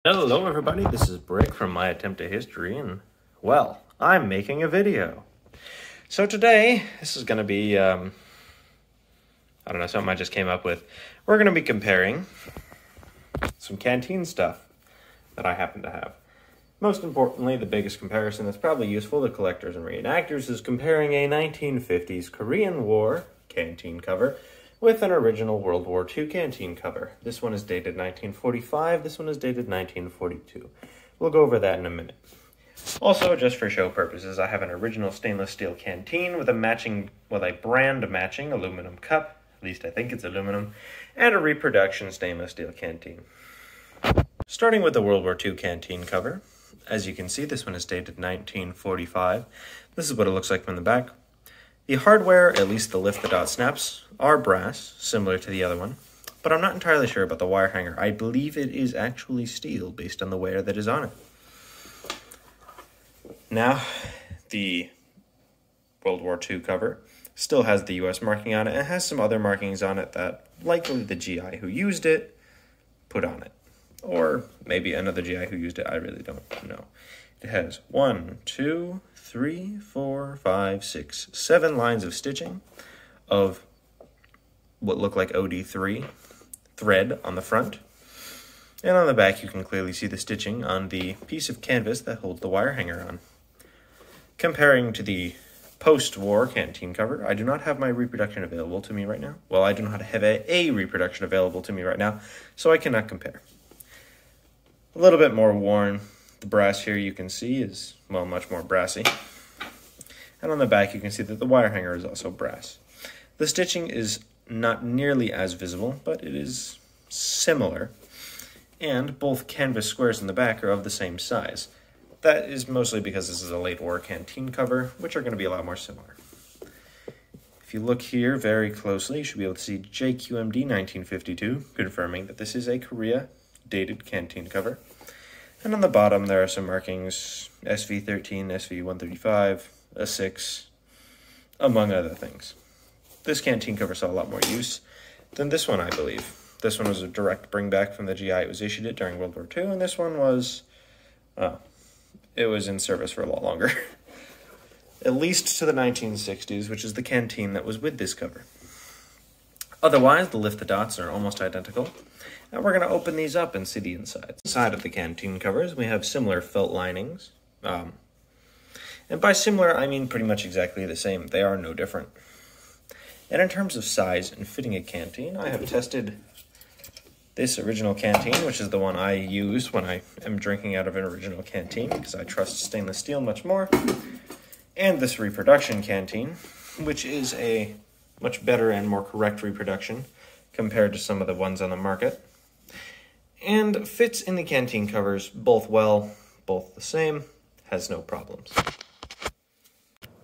Hello everybody, this is Brick from My Attempt at History, and, well, I'm making a video. So today, this is going to be, I don't know, something I just came up with. We're going to be comparing some canteen stuff that I happen to have. Most importantly, the biggest comparison that's probably useful to collectors and reenactors is comparing a 1950s Korean War canteen cover with an original World War II canteen cover. This one is dated 1945, this one is dated 1942. We'll go over that in a minute. Also, just for show purposes, I have an original stainless steel canteen with a brand matching aluminum cup, at least I think it's aluminum, and a reproduction stainless steel canteen. Starting with the World War II canteen cover, as you can see, this one is dated 1945. This is what it looks like from the back. The hardware, at least the lift the dot snaps, are brass, similar to the other one, but I'm not entirely sure about the wire hanger. I believe it is actually steel based on the wear that is on it. Now, the World War II cover still has the US marking on it and has some other markings on it that likely the GI who used it put on it. Or maybe another GI who used it, I really don't know. It has 1, 2, 3, 4, 5, 6, 7 lines of stitching of what look like OD3 thread on the front. And on the back you can clearly see the stitching on the piece of canvas that holds the wire hanger on. Comparing to the post-war canteen cover, I do not have my reproduction available to me right now. Well, I do not have a reproduction available to me right now, so I cannot compare. A little bit more worn. The brass here you can see is, well, much more brassy. And on the back you can see that the wire hanger is also brass. The stitching is not nearly as visible, but it is similar. And both canvas squares in the back are of the same size. That is mostly because this is a late war canteen cover, which are going to be a lot more similar. If you look here very closely, you should be able to see JQMD 1952, confirming that this is a Korea dated canteen cover. And on the bottom there are some markings, SV13, SV135, a 6, among other things. This canteen cover saw a lot more use than this one, I believe. This one was a direct bringback from the GI it was issued it during World War II, and this one was, it was in service for a lot longer. At least to the 1960s, which is the canteen that was with this cover. Otherwise, the lift the dots are almost identical. And we're going to open these up and see the inside. Inside of the canteen covers, we have similar felt linings. And by similar, I mean pretty much exactly the same. They are no different. And in terms of size and fitting a canteen, I have tested this original canteen, which is the one I use when I am drinking out of an original canteen, because I trust stainless steel much more. And this reproduction canteen, which is a much better and more correct reproduction compared to some of the ones on the market. And fits in the canteen covers both well, both the same, has no problems.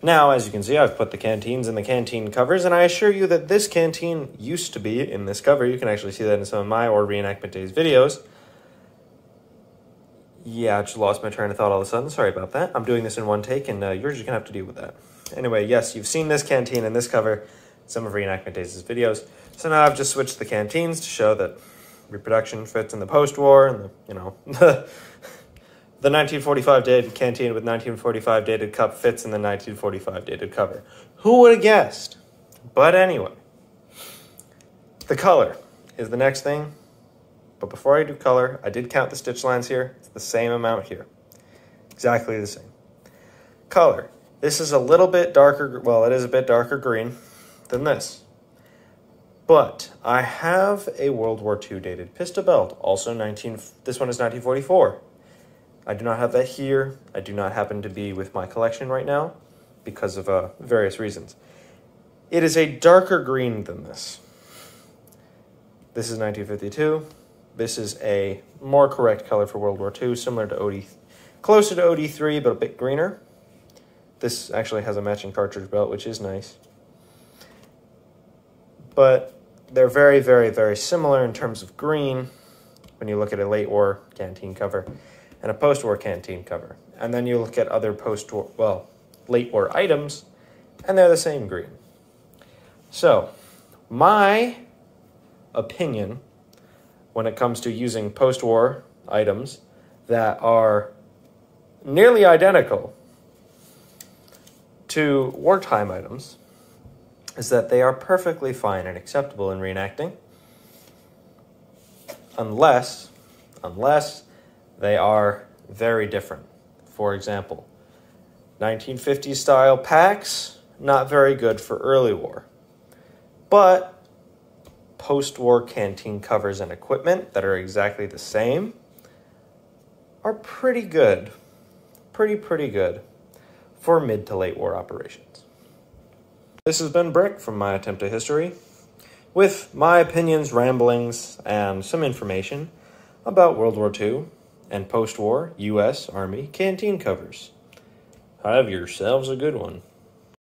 Now, as you can see, I've put the canteens in the canteen covers, and I assure you that this canteen used to be in this cover. You can actually see that in some of my or Reenactment Days videos. Yeah, I just lost my train of thought all of a sudden. Sorry about that. I'm doing this in one take, and you're just going to have to deal with that. Anyway, yes, you've seen this canteen in this cover, some of Reenactment Days' videos. So now I've just switched the canteens to show that reproduction fits in the post-war, and the 1945 dated canteen with 1945 dated cup fits in the 1945 dated cover. Who would have guessed? But anyway, the color is the next thing. But before I do color, I did count the stitch lines here. It's the same amount here. Exactly the same. Color. This is a little bit darker, well, it is a bit darker green than this. But I have a World War II dated pistol belt, also this one is 1944. I do not have that here. I do not happen to be with my collection right now because of various reasons. It is a darker green than this. This is 1952. This is a more correct color for World War II, similar to closer to OD3, but a bit greener. This actually has a matching cartridge belt, which is nice. But they're very, very, very similar in terms of green when you look at a late war canteen cover and a post-war canteen cover. And then you look at other post-war, well, late war items, and they're the same green. So, my opinion when it comes to using post-war items that are nearly identical to wartime items is that they are perfectly fine and acceptable in reenacting, unless they are very different. For example, 1950s style packs, not very good for early war. But post-war canteen covers and equipment that are exactly the same are pretty good. Pretty good for mid to late war operations. This has been Brick from My Attempt at History, with my opinions, ramblings, and some information about World War II and post-war U.S. Army canteen covers. Have yourselves a good one.